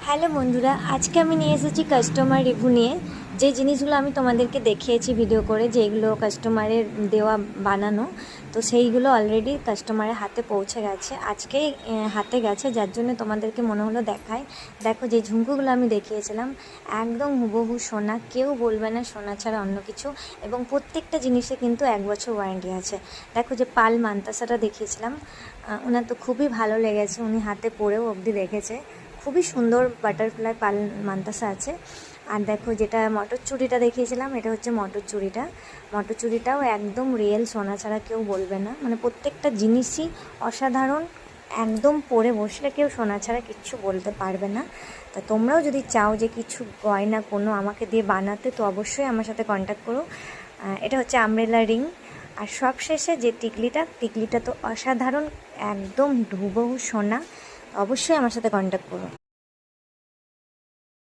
Hello বন্ধুরা, আজকে আমি নিয়ে এসেছি কাস্টমার রিভিউ নিয়ে। যে জিনিসগুলো আমি তোমাদেরকে দেখিয়েছি ভিডিও করে, যেগুলো কাস্টমারের দেওয়া বানানো, তো সেইগুলো অলরেডি কাস্টমারের হাতে পৌঁছে গেছে, আজকেই হাতে গেছে, যার জন্য তোমাদেরকে মনে হলো দেখাই। দেখো, যে ঝুমকুগুলো আমি দেখিয়েছিলাম একদম হুবহু সোনা, কেউ বলবে না সোনা ছাড়া অন্য কিছু, এবং প্রত্যেকটা জিনিসে কিন্তু 1 বছর ওয়ারেন্টি আছে। দেখো, যে পাল মান্তাসাটা দেখিয়েছিলাম, ওনার তো খুবই ভালো লেগেছে, উনি হাতে পরেও অবধি দেখেছে। খুবই সুন্দর বাটারফ্লাই পাল মান্তাসা আছে। আর দেখো, যেটা মটর চুড়িটা দেখিয়েছিলাম, এটা হচ্ছে মটর চুড়িটা। মটর চুড়িটাও একদম রিয়েল সোনা ছাড়া কেউ বলবে না, মানে প্রত্যেকটা জিনিসই অসাধারণ। একদম পরে বসলে কেউ সোনা ছাড়া কিচ্ছু বলতে পারবে না। তা তোমরাও যদি চাও যে কিছু গয়না কোনো আমাকে দিয়ে বানাতে, তো অবশ্যই আমার সাথে কন্ট্যাক্ট করো। এটা হচ্ছে আমব্রেলা রিং। আর সবশেষে যে টিকলিটা তো অসাধারণ, একদম হুবহু সোনা। অবশ্যই আমার সাথে কন্ট্যাক্ট করো।